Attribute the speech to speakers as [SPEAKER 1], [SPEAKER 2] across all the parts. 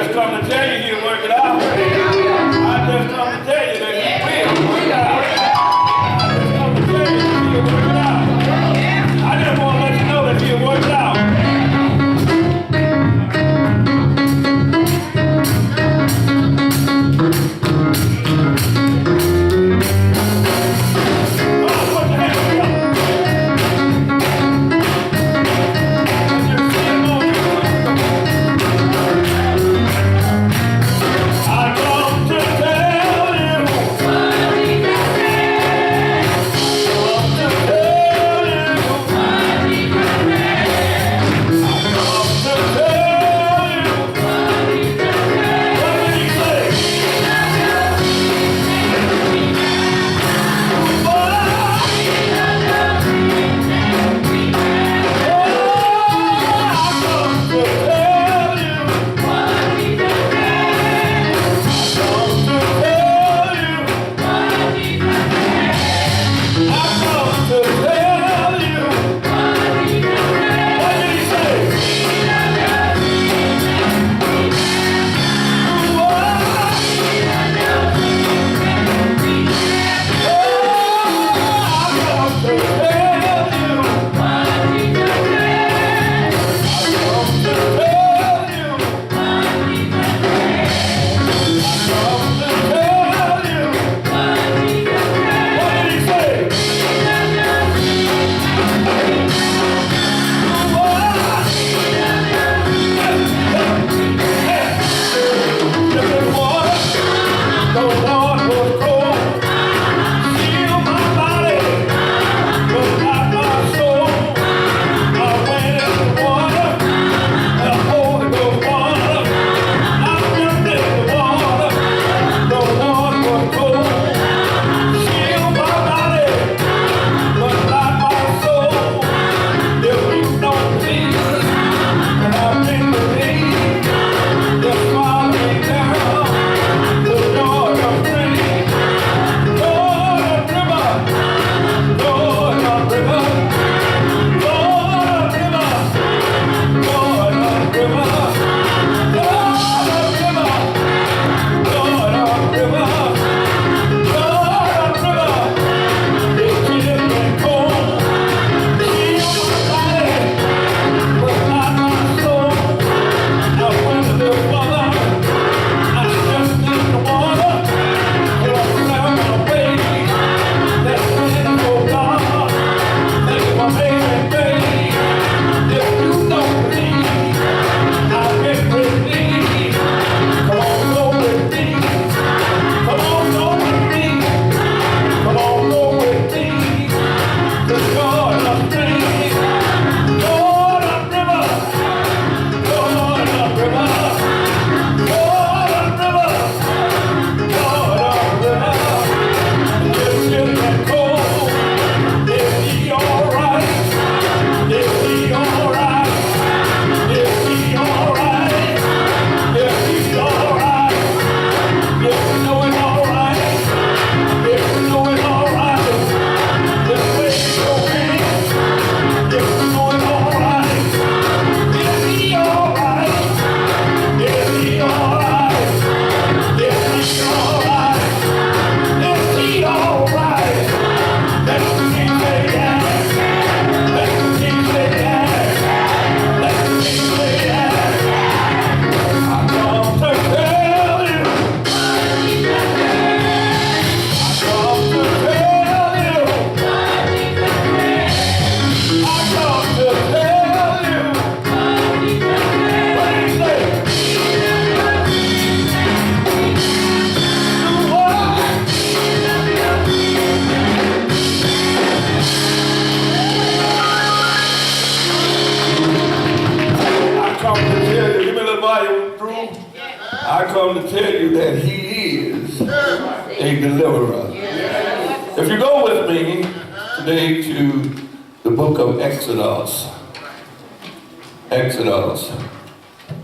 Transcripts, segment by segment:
[SPEAKER 1] just come to tell you he'll work it out. I just come to tell you that he will work it out. I just come to tell you that he'll work it out. I just want to let you know that he'll work it out. I come to tell you that he is a deliverer. If you go with me today to the book of Exodus, Exodus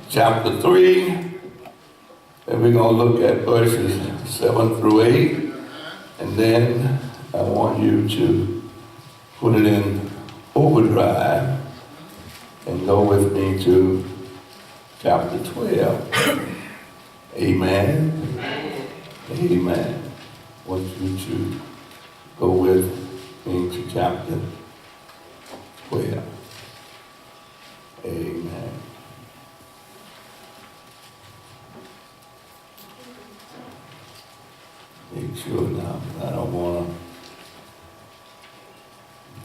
[SPEAKER 1] chapter 3, and we're going to look at verses 7 through 8, and then I want you to put it in overdrive and go with me to chapter 12. Amen. Amen. I want you to go with me to chapter 12. Amen. Make sure now, I don't want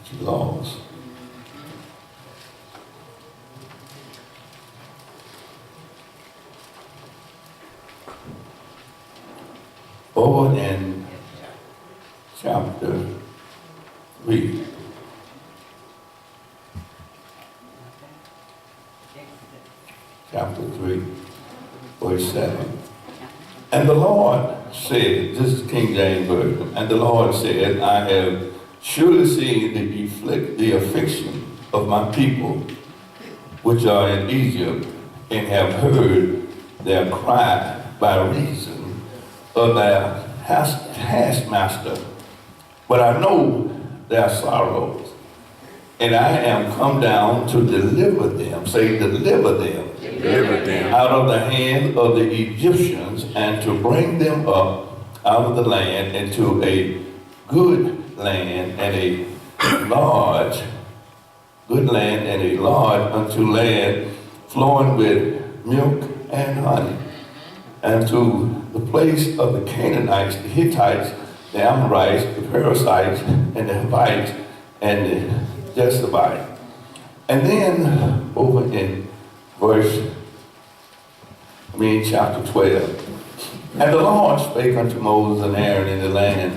[SPEAKER 1] to get you lost. Over in chapter 3. Chapter 3, verse 7. And the Lord said, this is King James Version, and the Lord said, I have surely seen the affliction of my people, which are in Egypt, and have heard their cry by reason of their taskmaster. But I know their sorrows, and I am come down to deliver them. Say, deliver them.
[SPEAKER 2] Deliver them
[SPEAKER 1] out of the hand of the Egyptians, and to bring them up out of the land into a good land and a large, good land and a large unto land flowing with milk and honey, and to the place of the Canaanites, the Hittites, the Amorites, the Perizzites, and the Hivites, and the Jebusites. And then over in chapter 12. And the Lord spake unto Moses and Aaron in the land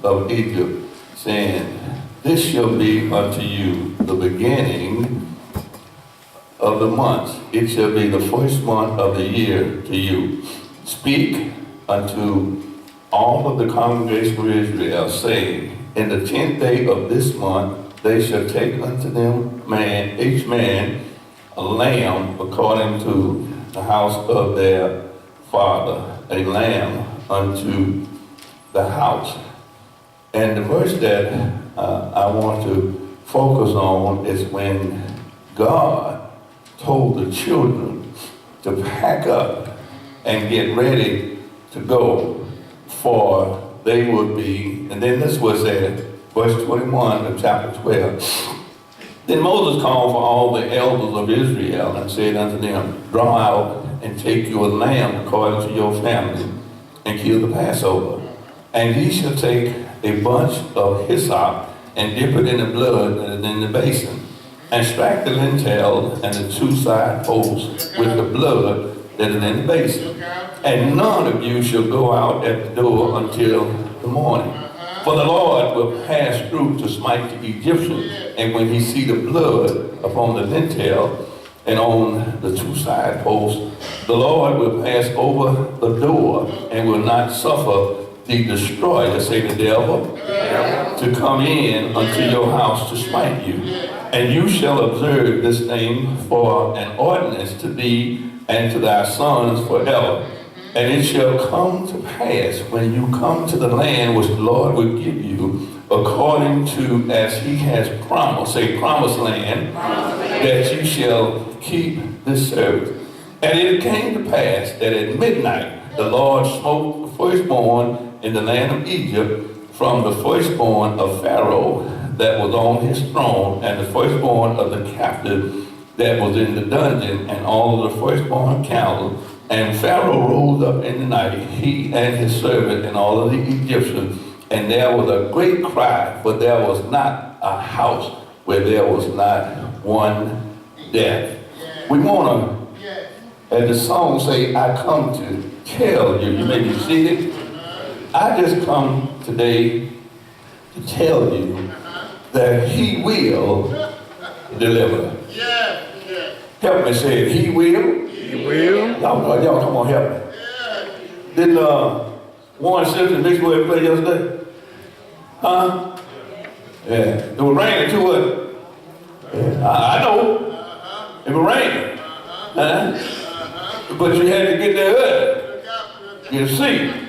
[SPEAKER 1] of Egypt, saying, this shall be unto you the beginning of the months. It shall be the first month of the year to you. Speak unto all of the congregation of Israel, saying, in the 10th day of this month they shall take unto them each man a lamb according to the house of their father, a lamb unto the house. And the verse that I want to focus on is when God told the children to pack up and get ready to go, for they would be, and then this was at verse 21 of chapter 12. Then Moses called for all the elders of Israel and said unto them, draw out and take you a lamb according to your family, and kill the Passover. And ye shall take a bunch of hyssop and dip it in the blood that is in the basin, and strike the lintel and the two side posts with the blood that is in the basin. And none of you shall go out at the door until the morning. For the Lord will pass through to smite the Egyptians, and when he see the blood upon the lintel and on the two side posts, the Lord will pass over the door and will not suffer the destroyer, say the devil, to come in unto your house to smite you. And you shall observe this thing for an ordinance to thee and to thy sons forever. And it shall come to pass when you come to the land which the Lord will give you, according to as he has promised, say promised land, that you shall keep this service. And it came to pass that at midnight the Lord smote the firstborn in the land of Egypt, from the firstborn of Pharaoh that was on his throne, and the firstborn of the captive that was in the dungeon, and all of the firstborn cattle. And Pharaoh rose up in the night, he and his servant and all of the Egyptians, and there was a great cry, for there was not a house where there was not one death. We want to, as the song say, I come to tell you. You may be seated. I just come today to tell you that he will deliver. Help me say it. He will.
[SPEAKER 2] He will.
[SPEAKER 1] Y'all come on, help me. Didn't Warren Simpson mix where he played yesterday? Huh? Yeah. It was raining too, wasn't it? Yeah. I know. It was raining. But you had to get there early. Get a seat.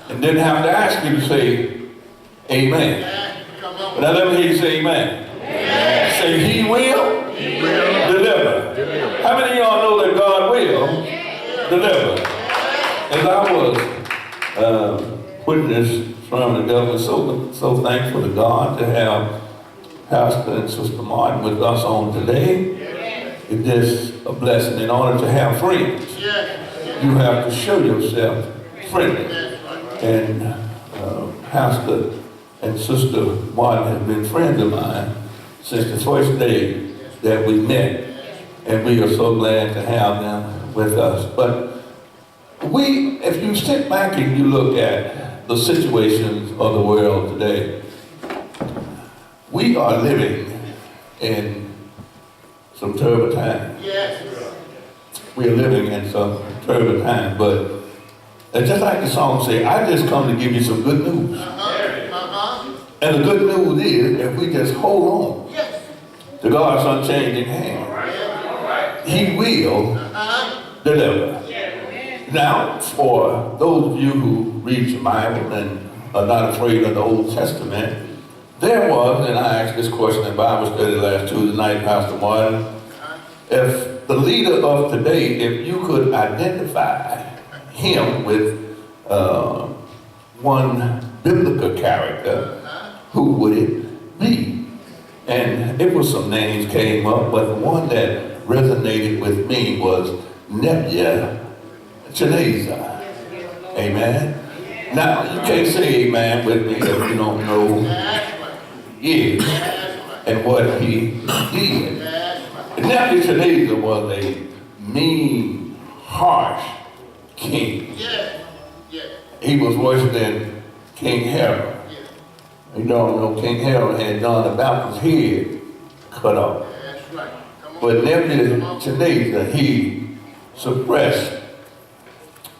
[SPEAKER 1] And didn't have to ask you to say amen. But now let me hear you say amen. Say he will deliver. How many of y'all know that God will deliver? putting this sermon together. So thankful to God to have Pastor and Sister Martin with us on today. It's just a blessing. In order to have friends, you have to show yourself friendly. And Pastor and Sister Martin have been friends of mine since the first day that we met. And we are so glad to have them with us. But if you sit back and you look at the situations of the world today, we are living in some turbulent times. We are living in some turbulent times, but just like the song says, I just come to give you some good news. And the good news is, if we just hold on to God's unchanging hand, He will deliver. Now, for those of you who read your Bible and are not afraid of the Old Testament, there was, and I asked this question in Bible study last Tuesday night, Pastor Martin, if the leader of today, if you could identify him with one biblical character, who would it be? And it was some names came up, but the one that resonated with me was Nebuchadnezzar. Amen. Now, you can't say amen with me if you don't know who he is and what he did. Nebuchadnezzar was a mean, harsh king. He was worse than King Herod. You don't know, King Herod had John the Baptist's head cut off. But Nebuchadnezzar, he suppressed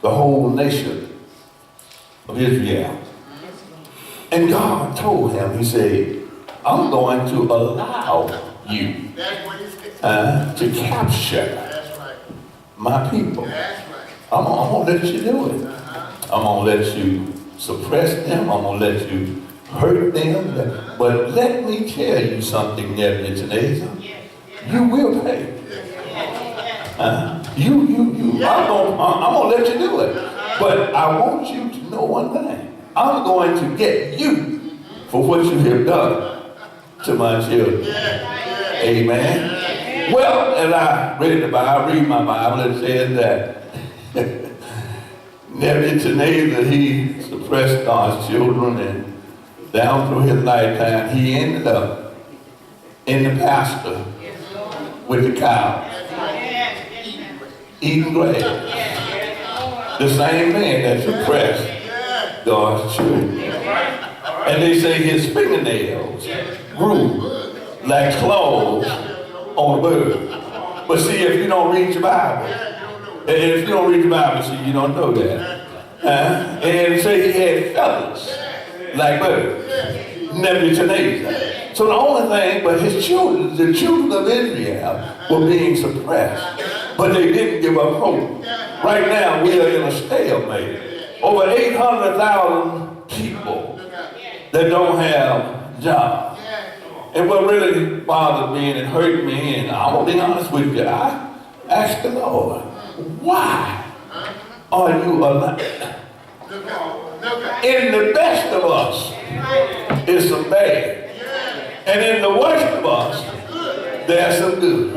[SPEAKER 1] the whole nation of Israel. And God told him, he said, I'm going to allow you to capture my people. I'm going to let you do it. I'm going to let you suppress them. I'm going to let you hurt them. But let me tell you something, Nebuchadnezzar. You will pay. I'm going to let you do it. But I want you to know one thing. I'm going to get you for what you have done to my children. Amen. Well, as I read my Bible, it says that Nebuchadnezzar, he suppressed God's children, and down through his lifetime, he ended up in the pasture with the cow, eating grass. The same man that suppressed God's children. And they say his fingernails grew like claws on a bird. But see, if you don't read your Bible, see, you don't know that. And say he had feathers like birds. Nebuchadnezzar. So the only thing, but his children, the children of Israel, were being suppressed. But they didn't give up hope. Right now, we are in a stalemate. Over 800,000 people that don't have jobs. And what really bothered me and it hurt me, and I will be honest with you, I asked the Lord, why are you alive? In the best of us is some bad. And in the worst of us, there's some good.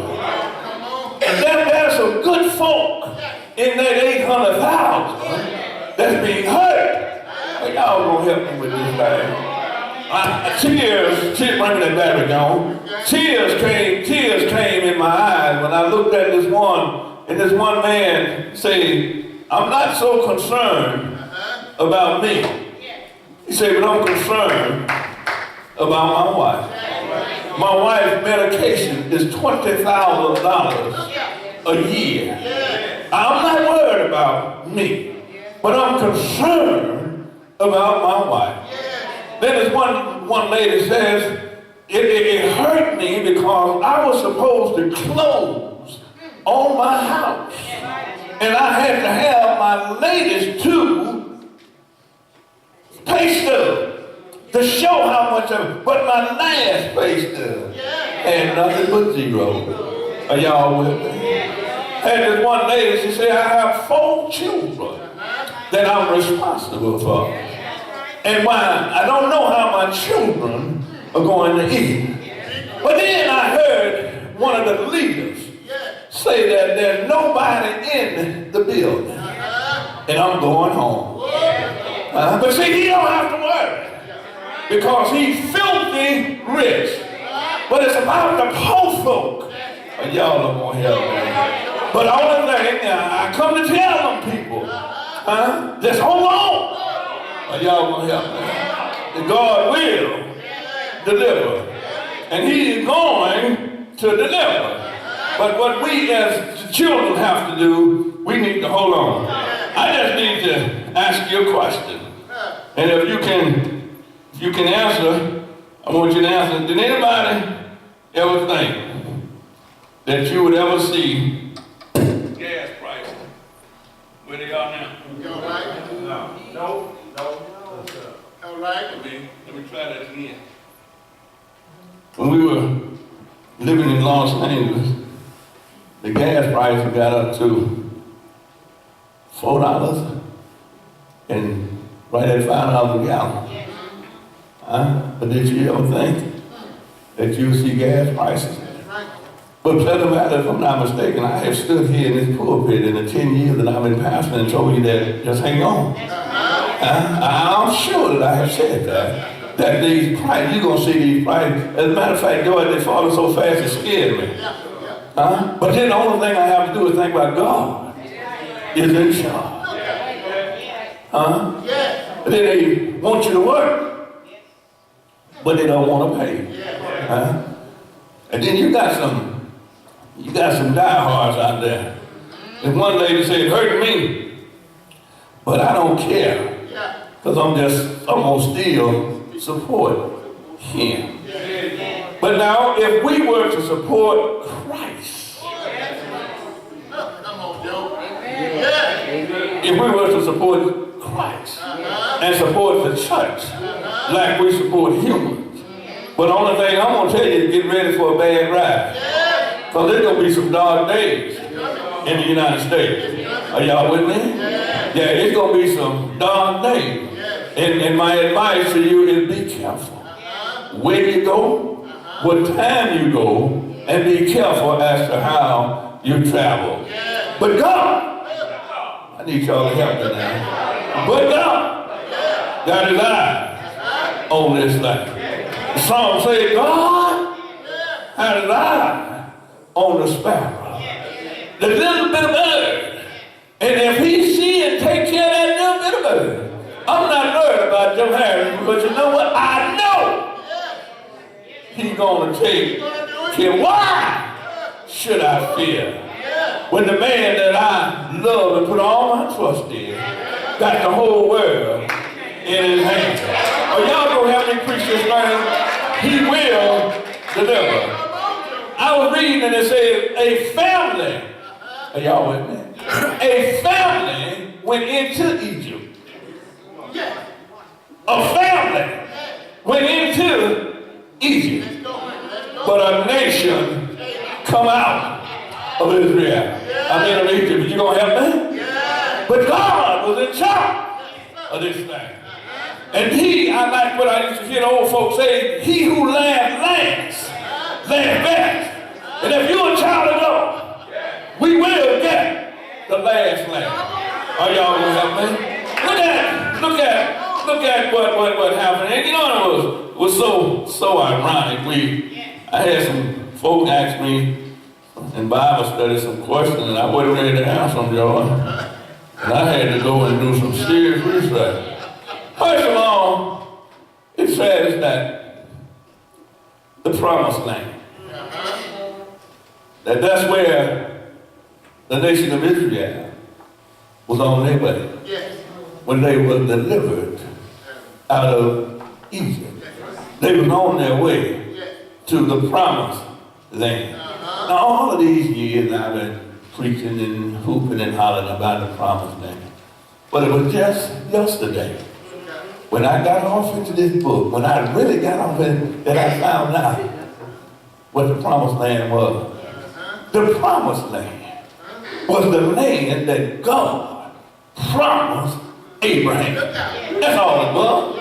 [SPEAKER 1] And then there's some good folk in that 800,000 that's being hurt. Well, y'all gonna help me with this thing. Tears, bring me that battery down. Tears came in my eyes when I looked at this one, and this one man say, I'm not so concerned about me. He said, but I'm concerned about my wife. My wife's medication is $20,000 a year. I'm not worried about me, but I'm concerned about my wife. Then this one lady says, it hurt me because I was supposed to close on my house. And I had to have my latest two pay stubs to show how much of it. But my last pay stub had nothing but zero. Are y'all with me? And this one lady, she said, I have 4 children that I'm responsible for. and why I don't know how my children are going to eat. But then I heard one of the leaders say that there's nobody in the building, and I'm going home. But see, he don't have to worry, because he's filthy rich. But it's about the poor folk. Y'all don't want to help me. But the only thing, I come to tell them people, just hold on. Y'all want to help me. That God will deliver. And he is going to deliver. But what we as children have to do, we need to hold on. I just need to ask you a question. And if you can answer, I want you to answer. Did anybody ever think that you would ever see gas prices where they are now?
[SPEAKER 2] You all right?
[SPEAKER 1] No.
[SPEAKER 2] All right?
[SPEAKER 1] Let me try that again. When we were living in Los Angeles, the gas prices got up to $4 and right at $5 a gallon. But did you ever think that you would see gas prices? But tell the matter, if I'm not mistaken, I have stood here in this pulpit in the 10 years that I've been pastoring and told you that just hang on. I'm sure that I have said that these prices, you're going to see these prices. As a matter of fact, God, they're falling so fast it scared me. But then the only thing I have to do is think about God is in charge. Then they want you to work, but they don't want to pay. And then you got some diehards out there. And one lady said, it hurt me, but I don't care, because I'm going to still support him. But now, if we were to support Christ, if we were to support Christ and support the church like we support humans, but the only thing I'm going to tell you is get ready for a bad ride. Because there's going to be some dark days in the United States. Are y'all with me? Yeah, it's going to be some dark days. And my advice to you is be careful. Where you go, what time you go, and be careful as to how you travel. But God, I need y'all to help me now. But God got his eye on this thing. The song says, God had his eye on the sparrow, the little bit of bird. And if he see and take care of that little bit of bird, I'm not worried about Joe Harris, because you know what? I know he's going to take care. Why should I fear? When the man that I love and put all my trust in got the whole world in his hands. Are y'all going to help me preach this thing? He will deliver. I was reading and it said a family, are y'all with me? A family went into Egypt. A family went into Egypt, but a nation come out of Israel. Of Egypt. You gonna help me? But God was in charge of this thing. And I like what I used to hear the old folks say, he who laughs last, laughs best. And if you're a child of God, we will get the last laugh. Are y'all gonna help me? Look at what happened. And you know it was so ironic. I had some folk ask me in Bible study some questions, and I wasn't ready to answer them, y'all. And I had to go and do some serious research. First of all, it says that the promised land, that's where the nation of Israel was on their way when they were delivered out of Egypt. They were on their way to the promised land. Now, all of these years I've been preaching and hooping and hollering about the promised land. But it was just yesterday when I got off into this book, when I really got off in, that I found out what the promised land was. The promised land was the land that God promised Abraham. That's all it was.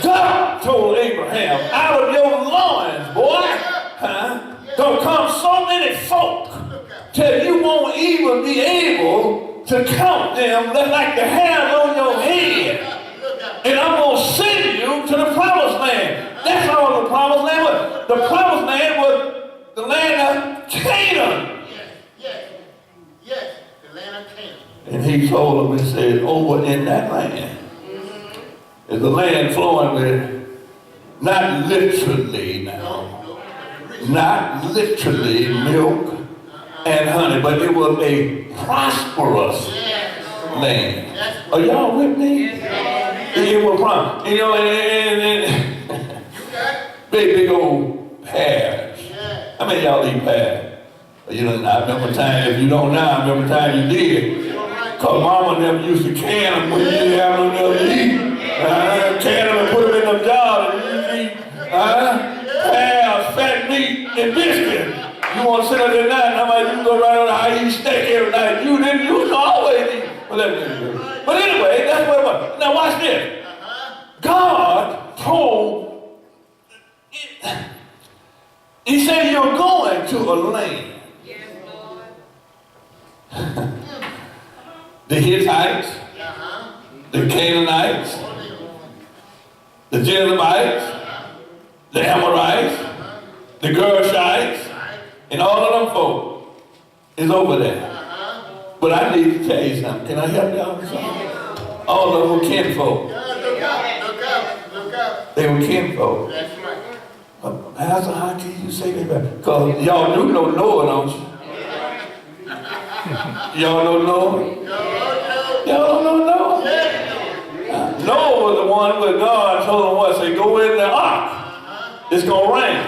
[SPEAKER 1] God told Abraham, out of your loins, boy, don't come so many folk till you won't even be able to count them like the hairs on your head. And I'm going to send you to the promised land. That's all the promised land was. The promised land was the land of Canaan.
[SPEAKER 2] Yes, the land of Canaan.
[SPEAKER 1] And he told them and said, over in that land is the land flowing with, not literally now, not literally milk and honey, but it was a prosperous land. Are y'all with me? It was prosperous. You know, and big old pears. How many of y'all eat pears? You know, I remember time, if you don't know, I remember time you did. Because mama never used to can them when you didn't have no to eat. Can them and put them in them jars and you eat pears, fat meat, and biscuit. You want to sit up there night, how about you go right on, I eat steak every night. You didn't, you always eat. But anyway, that's what it was. Now watch this. God told, he said you're going to a land. The Hittites, the Canaanites, the Jebusites, the Amorites, the Gershites, and all of them folk is over there. But I need to tell you something. Can I help y'all with something? All of them were kinfolk.
[SPEAKER 2] Look out.
[SPEAKER 1] They were kinfolk.
[SPEAKER 2] That's right.
[SPEAKER 1] Pastor, how can you say that? Because y'all do know Noah, don't you? Y'all know Noah? Y'all don't know Noah? Noah was the one where God told him what? Say, go in the ark. It's going to rain.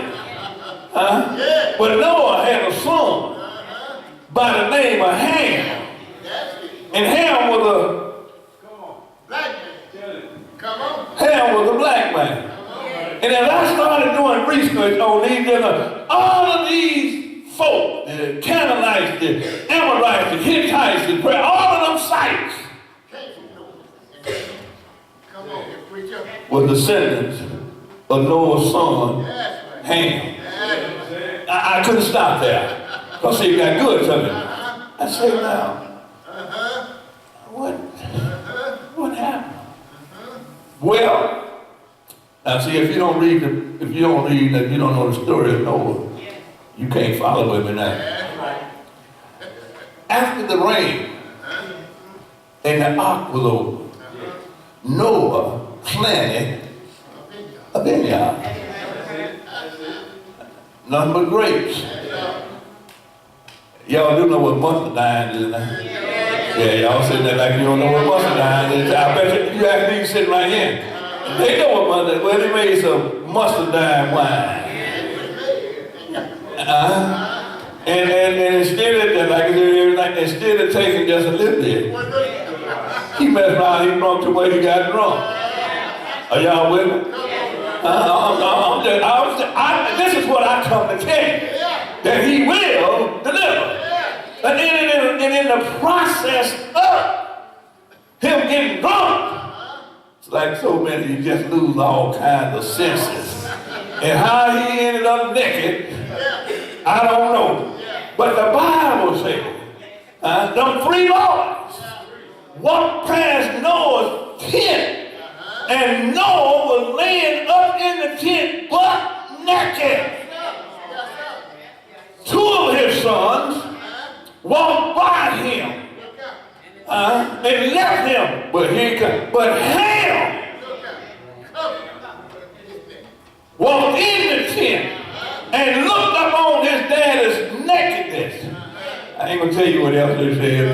[SPEAKER 1] But Noah had a son by the name of Ham. And Ham was
[SPEAKER 2] Black man. Come on.
[SPEAKER 1] Ham was a black man. And as I started doing research on these, all of these folk, the Canaanites, the Amorites, the Hittites, all of them sites were descendants of Noah's son, Ham. I couldn't stop there, because he got good to me. I said, now, what happened? Well, now see, if you don't know the story of Noah, you can't follow with me now. After the rain and the ark was over, Noah planted a vineyard. Nothing but grapes. Y'all do know what mustardine is now? Yeah, y'all sitting there like you don't know what mustardine is. I bet you ask me sitting right here. They know what mustardine is. Well, they made some mustardine wine. And instead of taking just a little bit, he messed around, he drunk to where he got drunk. Are y'all with me? This is what I come to tell you, that he will deliver. And in the process of him getting drunk, it's like so many, you just lose all kinds of senses. And how he ended up naked, I don't know. But the Bible says, them 3 boys walked past Noah's tent, and Noah was laying up in the tent butt naked. 2 of his sons walked by him and left him. But Ham walked in the tent and looked up on his daddy's nakedness. I ain't gonna tell you what else they said.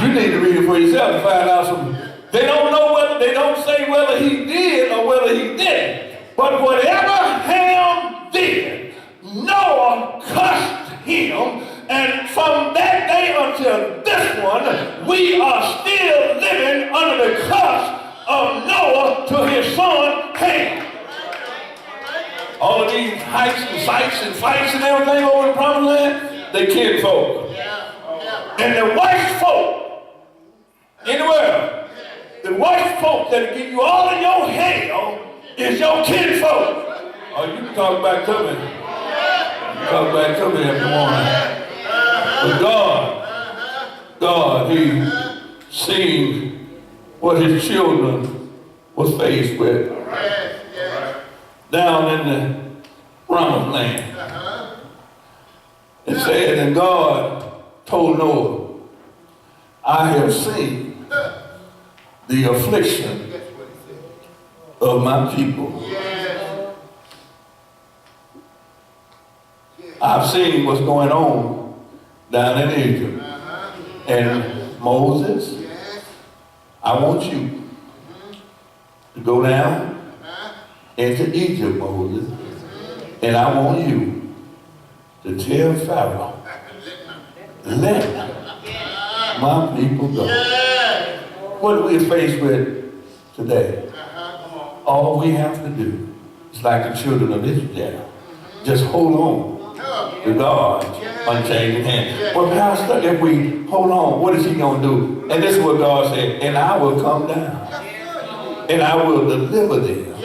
[SPEAKER 1] You need to read it for yourself to find out some. They don't know they don't say whether he did or whether he didn't. But whatever Ham did, Noah cursed him. And from that day until this one, we are still living under the curse of Noah to his son Ham. All of these hikes and sites and fights and everything over the promised land, they kid folk. And the white folk in the world, the white folk that give you all of your hell, is your kinfolk. Oh, you can talk back to me. Talk back to me if you want. But God, He seen what His children was faced with down in the promised land. It said, and God told Noah, I have seen the affliction of my people. I've seen what's going on down in Egypt. And Moses, I want you to go down into Egypt, Moses, and I want you to tell Pharaoh, let my people go. What are we faced with today? All we have to do is like the children of Israel, just hold on to God's unchanging hand. Well, Pastor, if we hold on, what is He going to do? And this is what God said, and I will come down, and I will deliver them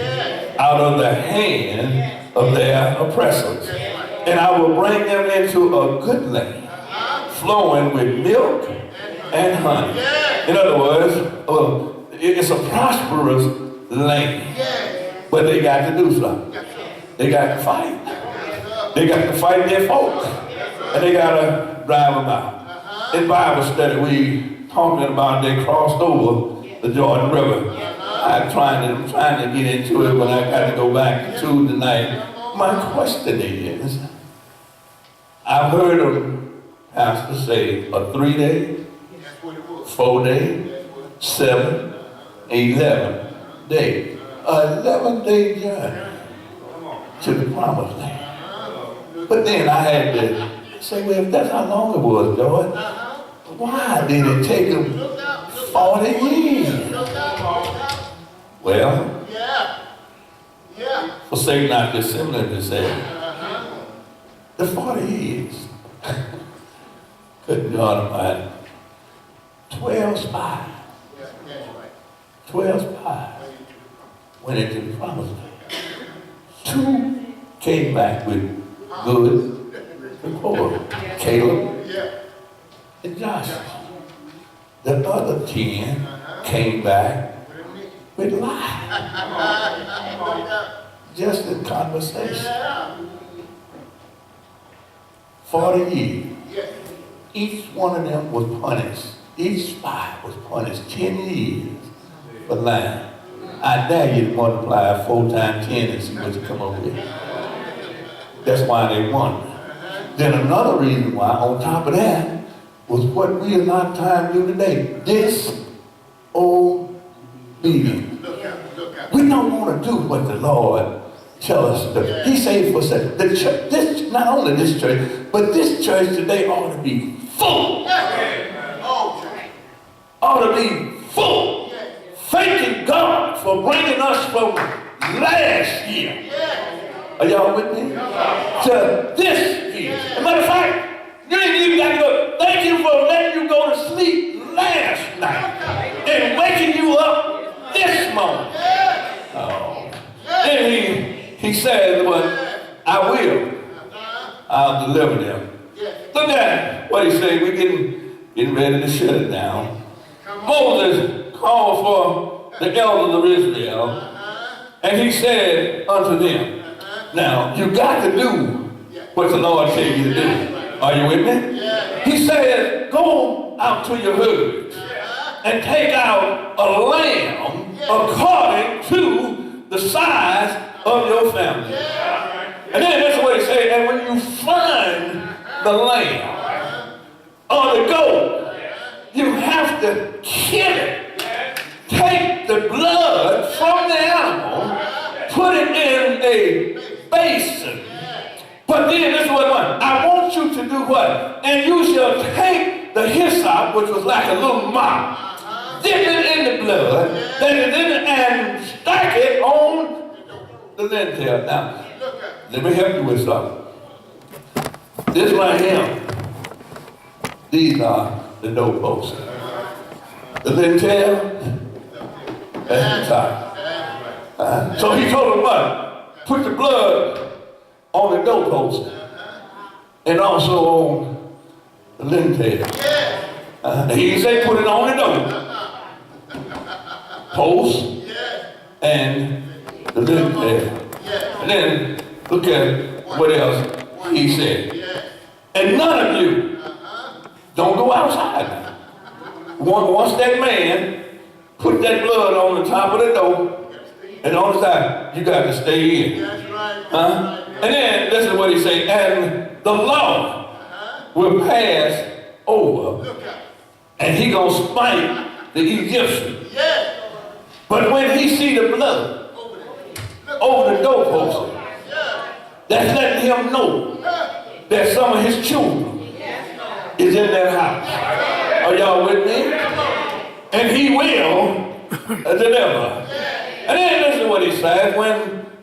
[SPEAKER 1] out of the hand of their oppressors. And I will bring them into a good land, flowing with milk and honey. In other words, it's a prosperous land. But they got to do something. They got to fight. They got to fight their folks. And they got to drive them out. In Bible study, we talking about they crossed over the Jordan River. I'm trying to get into it, but I got to go back to tonight. My question is, I've heard them pastor say a 3-day, 4-day, 7, 11 day, 11-day journey to the promised land. But then I had to say, well, if that's how long it was, Lord, why did it take them 40 years? Well, forsake not the assembly, they said. The 40 years. Good God Almighty. 12 spies. 12 spies went into the promised land. 2 came back with good report. Caleb and Joshua. The other 10 came back with lies. Just in conversation. 40 years. Each one of them was punished. Each spy was punished 10 years for lying. I dare you to multiply 4 times 10 and see what you come up with. That's why they won. Then another reason why, on top of that, was what we in our time do today. Disobedience. We don't want to do what the Lord tells us to do. He said for the church, not only this church, but this church today ought to be full. Ought to be full. Thanking God for bringing us from last year. Are y'all with me? To this year. As a matter of fact, you ain't even got to go. Thank you for letting you go to sleep last night and waking you up this morning. Oh. Then he said, well, I will. I'll deliver them. Look at what he said. We're getting ready to shut it down. Moses called for the elders of Israel, and he said unto them, now, you got to do what the Lord said you to do. Are you with me? He said, go out to your herds and take out a lamb according to the size of your family. And then that's what he said, and when you find the lamb or the goat, you have to kill it. Take the blood from the animal, put it in a basin. But then this is what I want you to do what? And you shall take the hyssop, which was like a little mop, dip it in the blood, and stack it on the lintel. Now, let me help you with something. This right here, these are the doorposts. The lintel, that's the top. So he told him what? Put the blood on the doorpost and also on the lintel. He didn't say put it on the door post and the lintel. And then look at what else he said. And none of you don't go outside. Once that man put that blood on the top of the door and on the side, you got to stay in. And then listen to what he said. And the Lord will pass over and he gonna smite the Egyptian. But when he see the blood over the doorpost, that's letting him know that some of his children is in that house. Are y'all with me? And he will deliver. And then listen to what he says.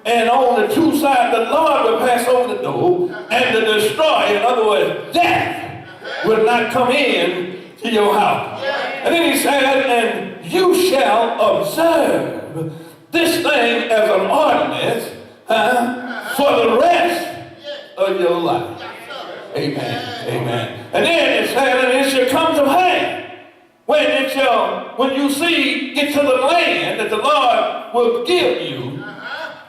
[SPEAKER 1] And on the two sides, the Lord will pass over the door and to destroy. In other words, death will not come in to your house. And then he said, and you shall observe this thing as an ordinance for the rest of your life. Amen. Amen. And then it said, and it shall come to pass when you see get to the land that the Lord will give you,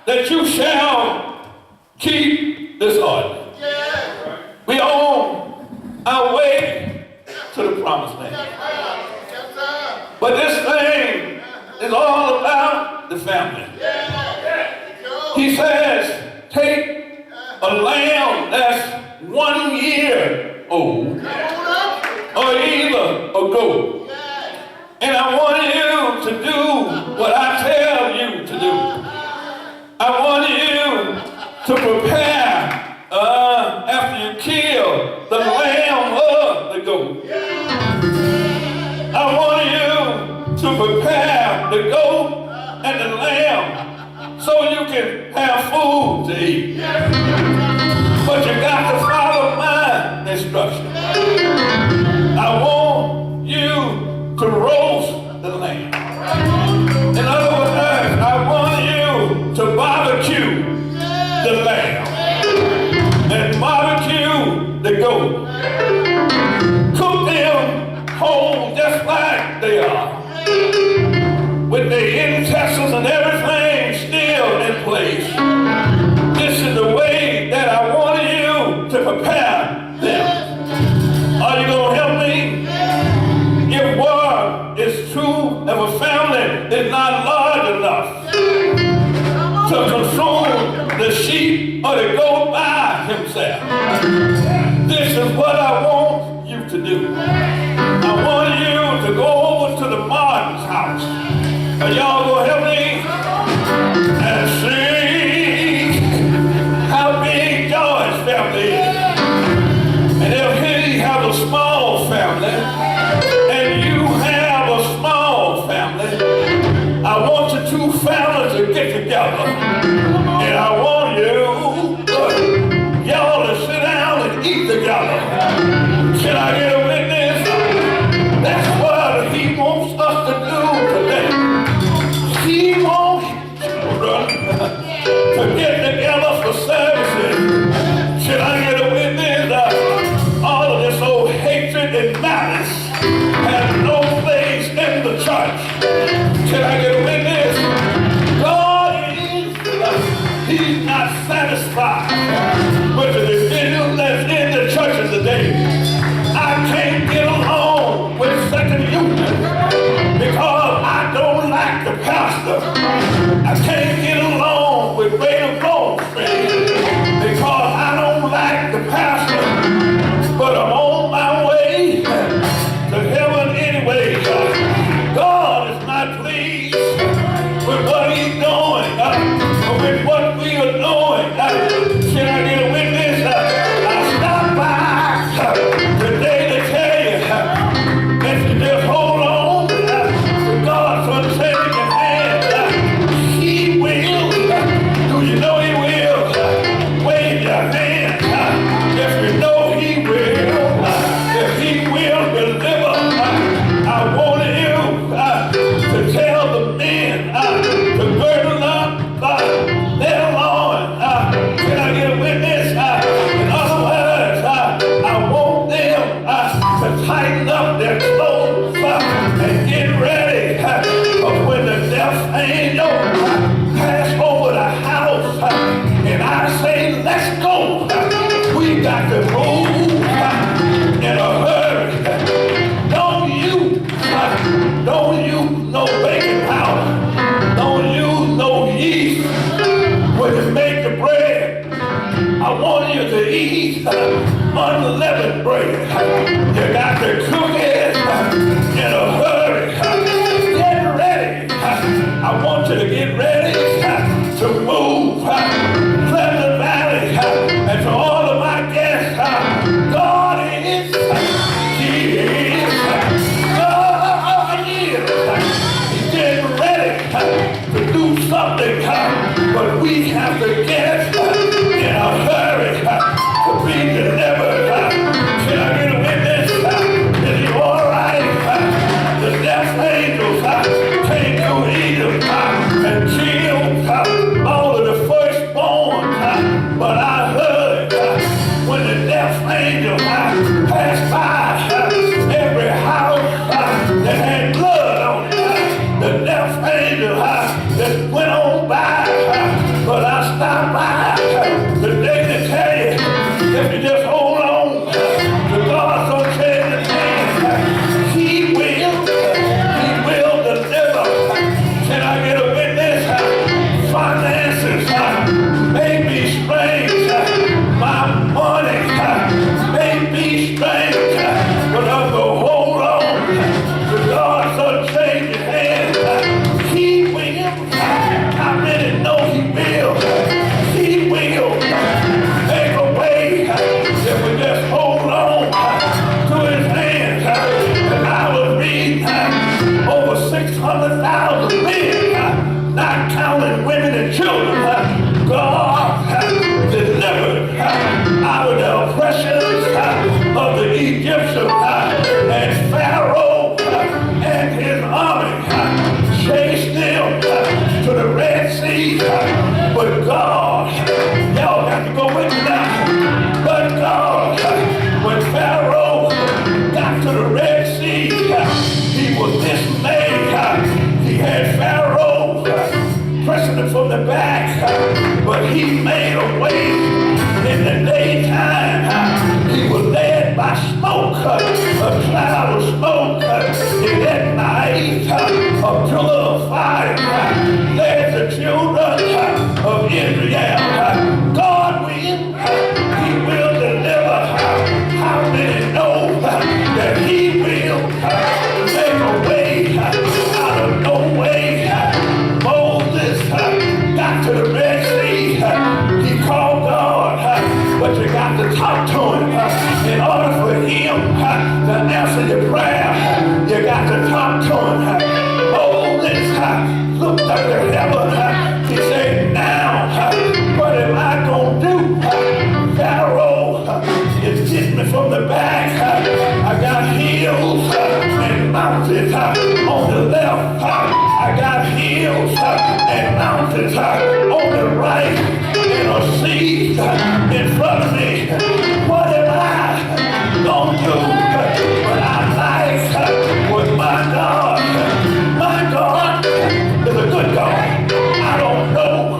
[SPEAKER 1] that you shall keep this ordinance. We are on our way to the promised land. But this thing is all about the family. He says, take a lamb that's 1 year old, or either a goat. And I want you to do what I tell you to do. I want you to prepare after you kill the lamb or the goat. I want you to prepare the goat and the lamb so you can have food to eat. But you got to follow my instructions. I want you to roast the lamb. In other words, I want you to barbecue the lamb and barbecue the goat. Cook them whole just like they are, with the intestines and everything still in place. This is the way that I want you to prepare them. Are you going to help me? If war is true, if a family is not large enough to consume the sheep or the goat by himself, this is what I want you to do. I want you to go over to the Martin's house. And y'all go help me and see how big George's family is. And if he has a small family, and you have a small family, I want the two families to get together. And I want y'all to sit down and eat together. Should I get a witness? That's what he wants us to do today. He wants children to get together for services. Should I get a witness? All of this old hatred and malice has no place in the church. Should I get a witness? God he's not satisfied with the division that's in the churches today. I can't get along with second union because I don't like the pastor. I can't get along with Greater Goldstreet because I don't like the pastor. But I'm on my way to heaven anyway. God is not pleased with what he's doing, with what we are doing. Should I get a witness? I stopped by today to tell you that you just hold on to God's unsaving hand. He will was dismayed. He had Pharaoh pressing him from the back, but he made a way in the daytime. He was led by smoke, a cloud of smoke, and at night a pillar of fire led the children of Israel. God will, He will deliver. How many know that He will make a way out of no way? Moses got to the Red Sea. He called God, but you got to talk to Him. In order for Him to answer your prayer, you got to talk to Him. Moses looked up to heaven. He said, now, what am I going to do? Pharaoh is getting me from the back. I got hills and mountains on the left. I got hills and mountains on the right. And a sea in front of me. What am I going to do? But I like with my God. My God is a good God. I don't know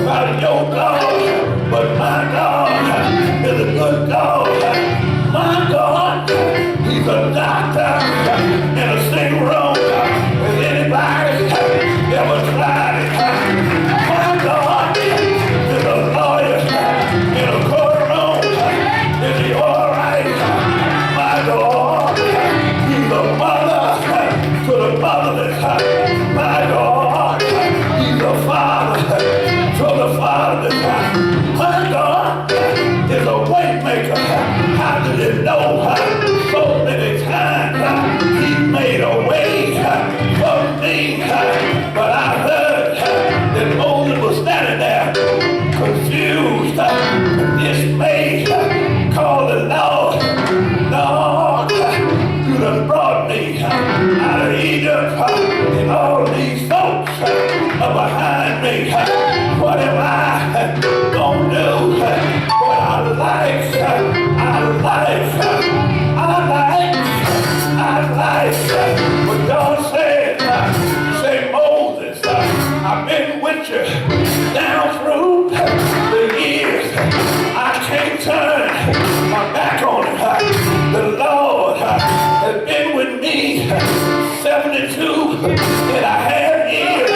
[SPEAKER 1] about your God, but my God is a good God. My God, He's a doctor in a sick room. Has anybody ever tried it? My God is a lawyer in a courtroom. Is He all right? My God, He's a mother to the motherless. My God, He's a father to the fatherless. My God is a way maker. How did you know? So many times He made a way for me. But I heard that Moses was standing there confused, dismayed, calling, Lord, Lord, you done brought me out of Egypt, and all these folks are behind me. What am I gonna do? But I like what God said. Say, Moses, I've been with you down through the years. I can't turn my back on it. The Lord has been with me 72 and a half years.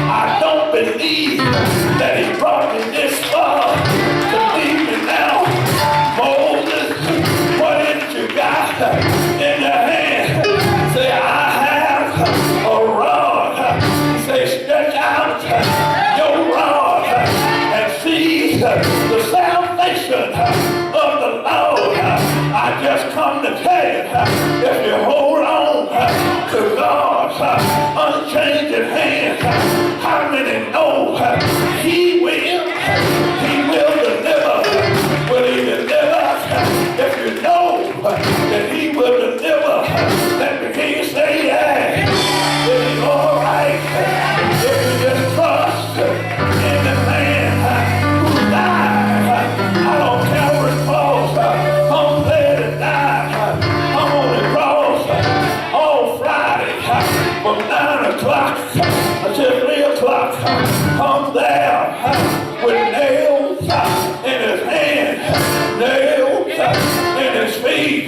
[SPEAKER 1] I don't believe that He brought me this far to leave me now. Moses, what is it you got in your hand? Say, I have a rod. Say, stretch out your rod and see the salvation of the Lord. I just come to tell you, if you hold on to God's unchanging hand, how many know He will deliver? Will He deliver? If you know that He will deliver, let me hear you say yeah. Is He all right? If you just trust in the man who died, I don't care where it falls. I'm there to die. I'm on the cross all Friday from 9 o'clock until 3 o'clock. I'm there with nails in His hand, nails in His feet,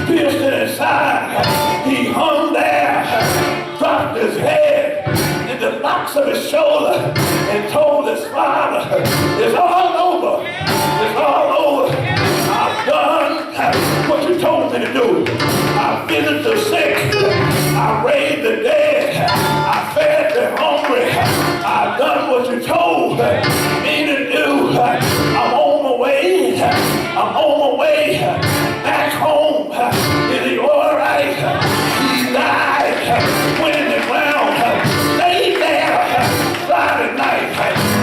[SPEAKER 1] pierced in His side. He hung there, dropped His head in the locks of His shoulder, and told His Father, it's all over. It's all over. I've done what You told me to do. I visited the sick. I raised the dead. I fed the hungry. I've done what You told me to do. I'm on my way. I'm on my way back home. Is He all right? He died when in the ground. Stay there Friday night.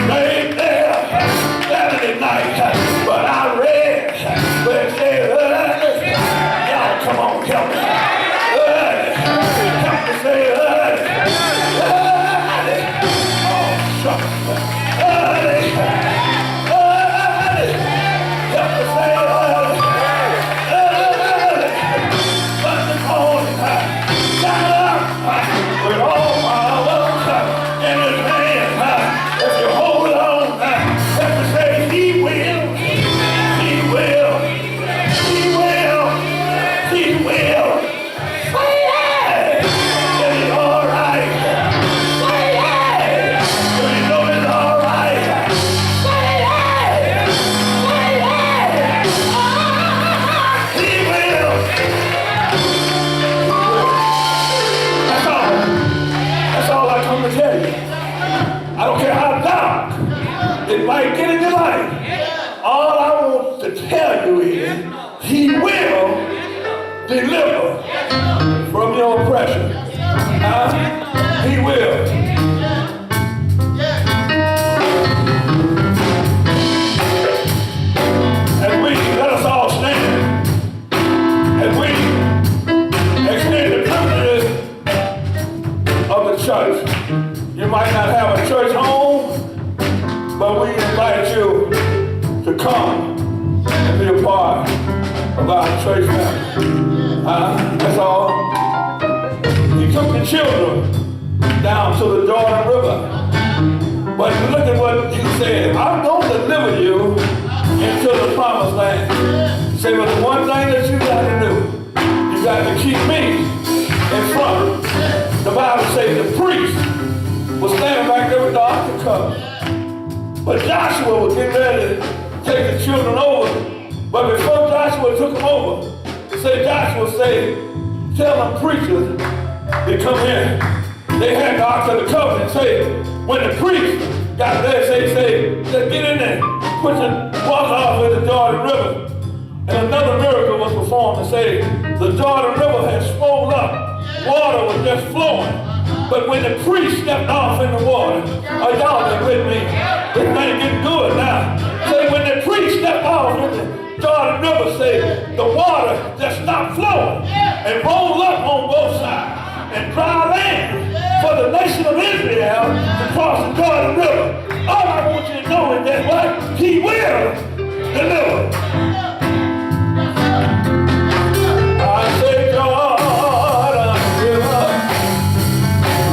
[SPEAKER 1] He will. And we, let us all stand. And we extend the privileges of the church. You might not have a church home, but we invite you to come and be a part of our church family. That's all. He took the children down to the Jordan River. But look at what he said. I'm going to deliver you into the promised land. He said, but the one thing that you got to do, you got to keep me in front. The Bible says the priest was standing back there with the Ark of the Covenant. But Joshua was getting ready to take the children over. But before Joshua took them over, Joshua said, tell them preachers to come here. They had the Ark of the Covenant. Say, when the priest got there, say, get in there, put the water off in the Jordan River. And another miracle was performed and say, the Jordan River had swollen up. Water was just flowing. But when the priest stepped off in the water, y'all been with me? This thing getting good now. Say, when the priest stepped off in the Jordan River, say, the water just stopped flowing and rolled up on both sides and dry land for the nation of Israel to cross the Jordan River. All I want you to know is that what? He will deliver. I say, Jordan River,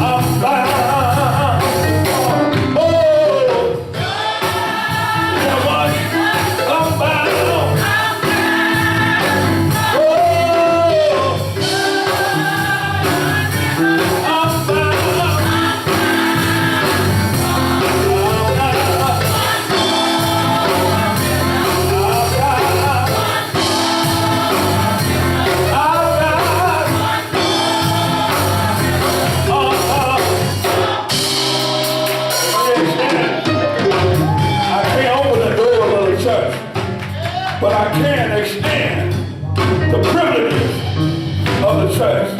[SPEAKER 1] I'm bound. Oh, you know what? I'm bound. But I can extend the privileges of the church.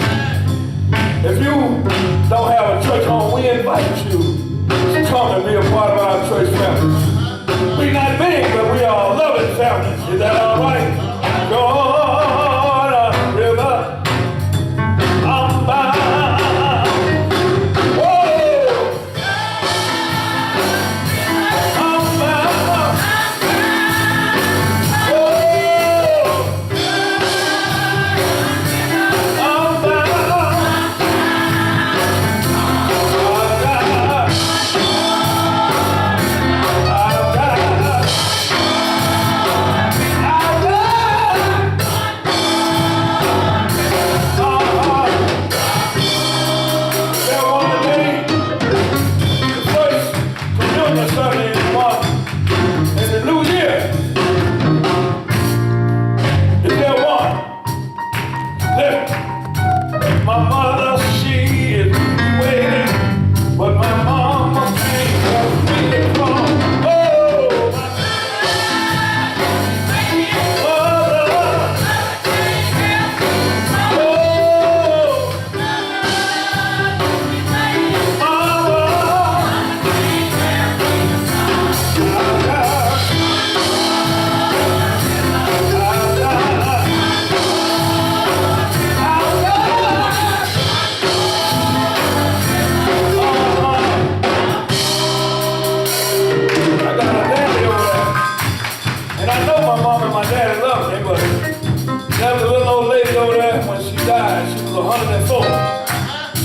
[SPEAKER 1] If you don't have a church home, we invite you to come and be a part of our church family. We're not big, but we are a loving family. Is that all right? Jordan River, I'm bound. Whoa! I'm bound.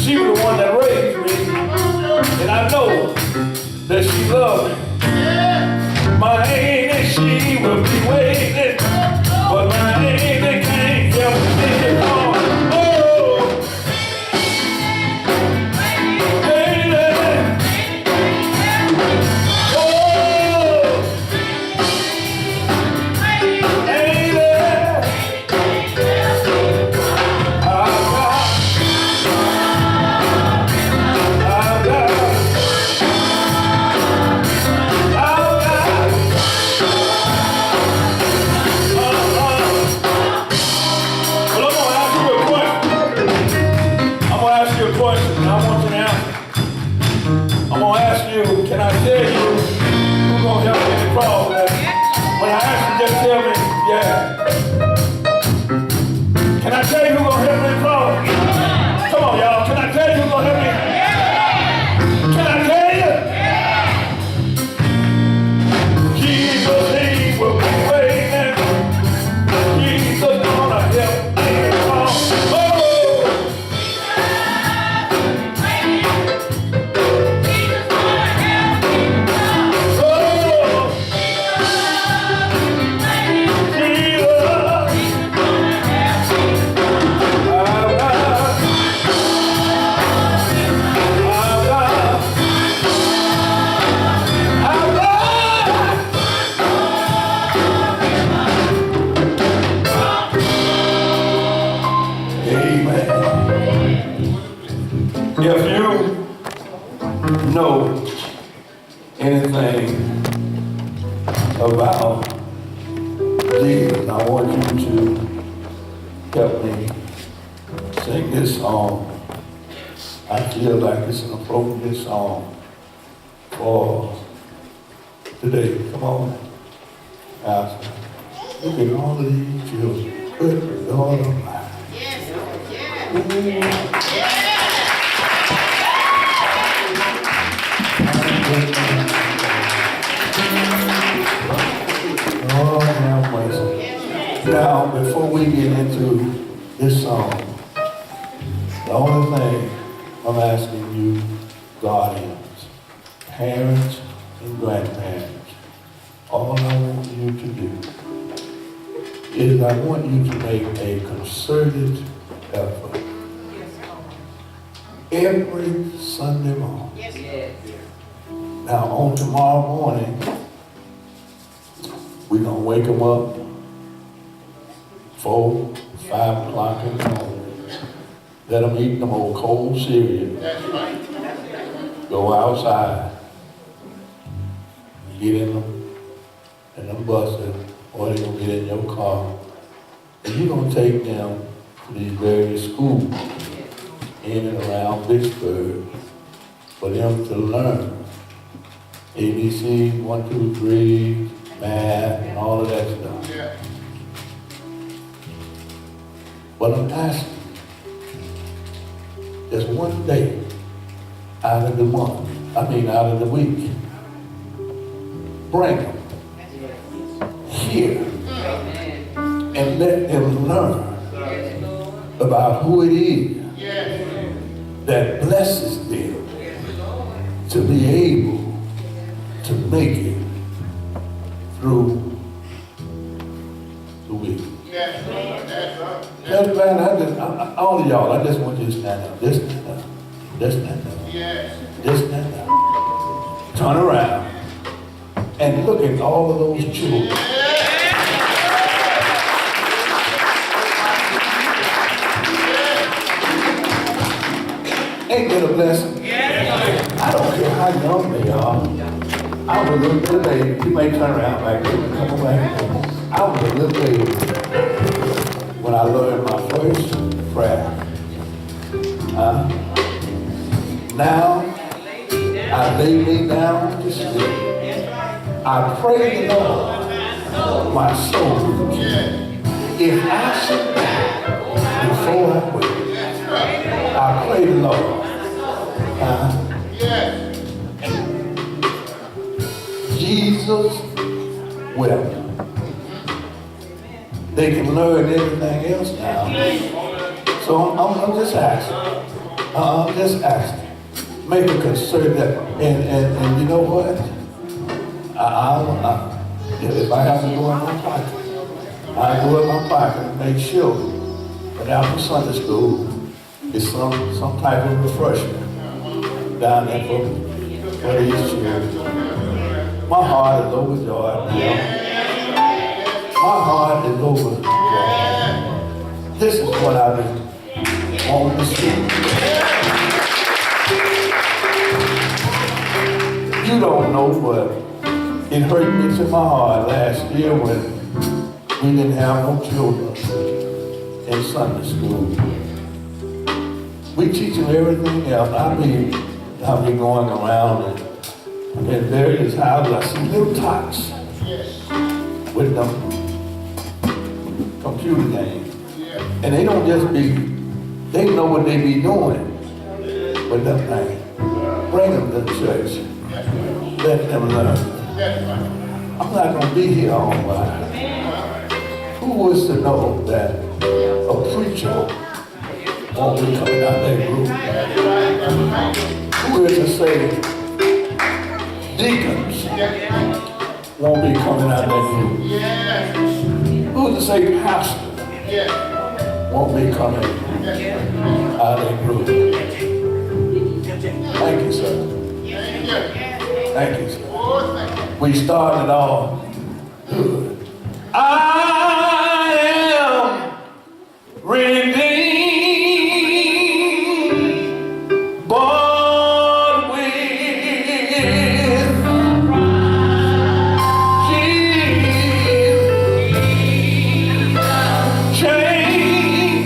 [SPEAKER 1] She was the one that raised me, and I know that she loved me. My lady, she will be waiting, but my lady can't help me anymore. Oh, lady, oh, lady. tell you who's gonna help me in the cross, man. When I ask you, just tell me, yeah. Can I tell you who's gonna help me in the cross? Come on, y'all. Can I tell you who's gonna help me? Can I tell you? Jesus, he will be waiting. Jesus gonna help me in the cross. Oh! If you know anything about Jesus, I want you to help me sing this song. I feel like it's an appropriate song for today. Come on. Look at all of these children. Good Lord Almighty.
[SPEAKER 2] Yes,
[SPEAKER 1] Oh, have mercy. Now, before we get into this song, the only thing I'm asking you, guardians, parents, and grandparents, all I want you to do is I want you to make a concerted effort every Sunday morning. Now, on tomorrow morning, we're going to wake them up 4, 5 o'clock in the morning. Let them eat them old cold cereal.
[SPEAKER 2] that's right.
[SPEAKER 1] Go outside. Get in them buses, or they're going to get in your car. And you're going to take them to these various schools in and around Vicksburg for them to learn ABC, 1, 2, 3, math, and all of that stuff.
[SPEAKER 2] Yeah.
[SPEAKER 1] But I'm asking, just one day out of the month, out of the week, bring them here and let them learn about who it is that blesses them to be able to make it through the week.
[SPEAKER 2] Yes, that's right.
[SPEAKER 1] That's right. All of y'all, I just want you to stand up. Just stand up. Just stand up.
[SPEAKER 2] Yes.
[SPEAKER 1] Just stand up. Turn around and look at all of those children. Ain't that a blessing? I don't care how young they are. I was a little baby. You may turn around back there and come back. I was a little baby when I learned my first prayer. Now, I lay me down to sleep. I pray the Lord, my soul. If I should die before I wake, I pray the Lord. Jesus wept. They can learn everything else now. So I'm just asking. I'm just asking. Make a concerted effort. And you know what? If I have to go in my pocket, I go in my pocket and make sure that after Sunday school is some type of refreshment down there for these children. My heart is overjoyed now. My heart is overjoyed. This is what I've been wanting to see. You don't know, but it hurt me to my heart last year when we didn't have no children in Sunday school. We teach them everything else. I'll be going around I'm in various houses, I see little tots
[SPEAKER 2] Yes.
[SPEAKER 1] with them computer games.
[SPEAKER 2] Yes.
[SPEAKER 1] And they don't just be, they know what they be doing with them things. Bring them to church. Let them learn.
[SPEAKER 2] That's right.
[SPEAKER 1] I'm not gonna be here all while. Who was to know that a preacher won't be coming out that group?
[SPEAKER 2] That's right. That's right.
[SPEAKER 1] Who is to say deacons won't be coming out that group?
[SPEAKER 2] Yes.
[SPEAKER 1] Who's to say pastors
[SPEAKER 2] Yes.
[SPEAKER 1] won't be coming out that group? Thank you, sir.
[SPEAKER 2] Thank you.
[SPEAKER 1] Thank you, sir.
[SPEAKER 2] Oh, thank you.
[SPEAKER 1] We started off good. I am redeemed, bought with Jesus, changed.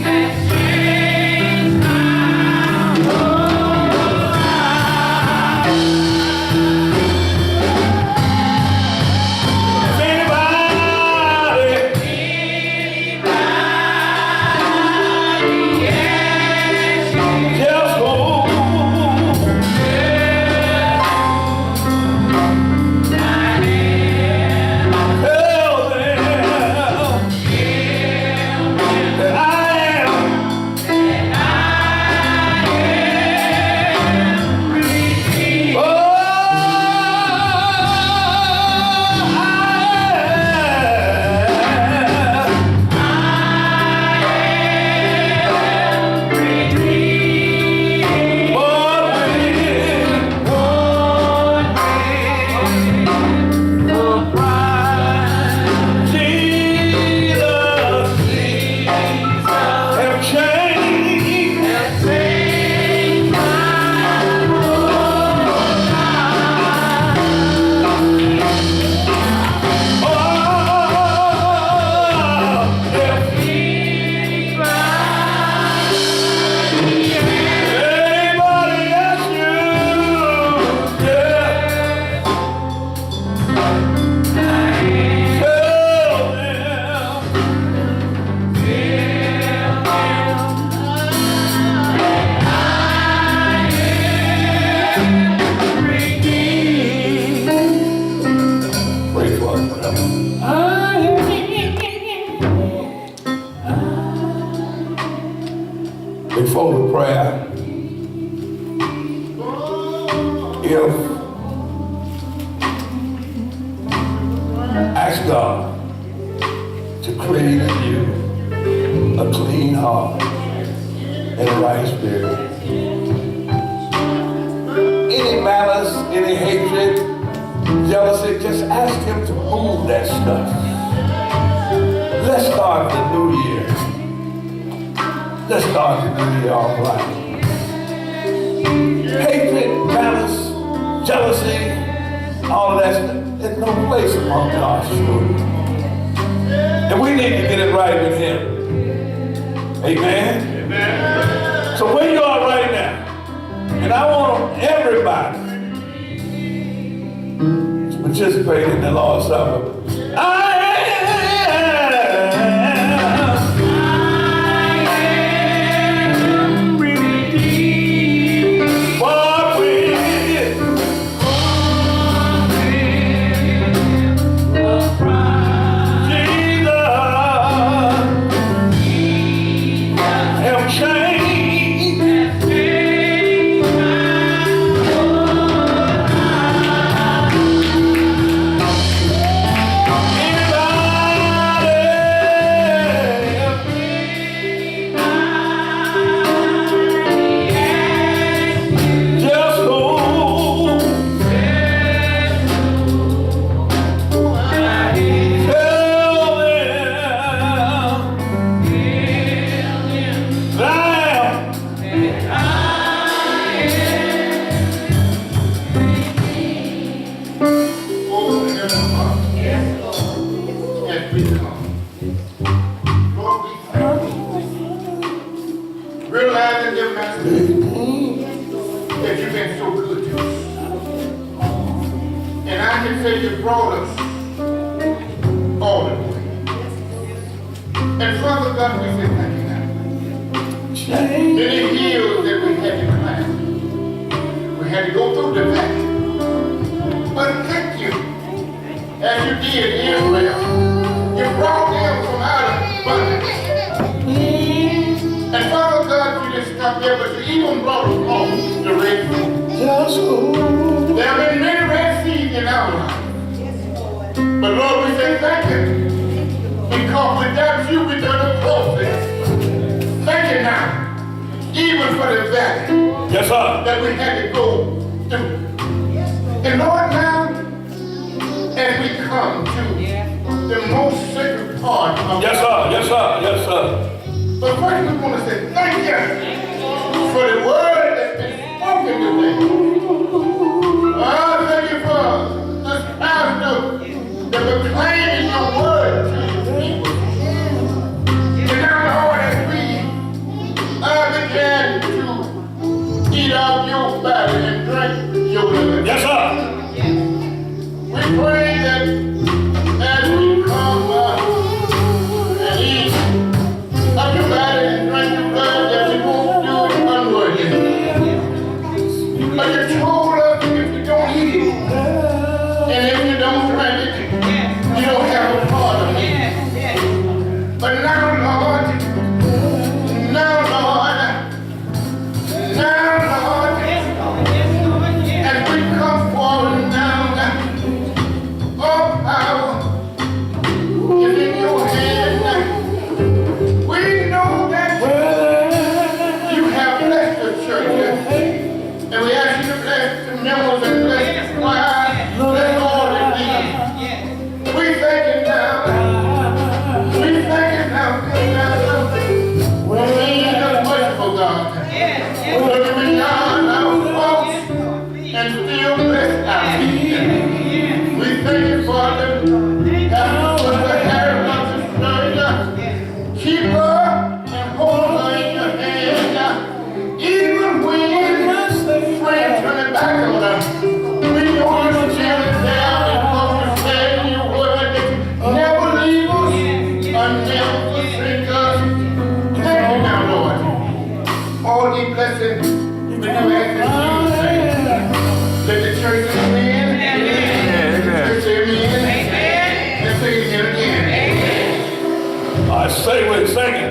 [SPEAKER 1] Before the prayer, if ask God to create in you a clean heart and a right spirit. Any malice, any hatred, jealousy, just ask Him to move that stuff. Let's start the new year. Let's start the new year all right. Hatred, malice, jealousy, all of that stuff, there's no place among God's children. And we need to get it right with Him. Amen? Amen. So where you are right now, and I want everybody to participate in the Lord's Supper. I am redeemed. What with Jesus, have changed.
[SPEAKER 2] that you brought us all the way. And Father God, we say thank you now. Many hills that we had to climb. We had to go through the valley. But thank you, as you did Israel. You brought them from out of bondage. And Father God, you didn't stop there, but you even brought us home the Red Sea. There have been many Red Seas in our life. But Lord, we say thank you. Because without you, we don't process. Thank you now. Even for the valley.
[SPEAKER 1] Yes, sir.
[SPEAKER 2] That we had to go through. And Lord, now, as we come to the most sacred part of
[SPEAKER 1] Yes, sir. Yes, sir. Yes, sir.
[SPEAKER 2] But first we want to say thank you for the word that's been spoken today. Thank you for this pastor that proclaiming your word to your people. And now, Lord, as we began to eat of your body and drink your blood.
[SPEAKER 1] Yes, sir.
[SPEAKER 2] We pray that as we come and eat of your body and drink your blood, that we won't do it unworthy. But you told us if you don't eat it, and if you don't drink it, you don't have a part of it. But now, Lord, as we come forward now, all power is in your hand. We know that you have blessed the church, and we ask you to bless the members and bless the choir, bless all the leaders. We thank you now. We thank you now. We need a merciful God. Look beyond our faults and still bless our people. We thank you for the Harriet Church. Keep her and hold her in your hand. Even when friends turn back on us, we know you're still there because you said in your word that you never leave us or never forsake us. Thank you now, Lord. All these blessings we do ask in Jesus' name. Let the church say amen. Let's say amen. Let's say amen again.
[SPEAKER 1] I say we're singing.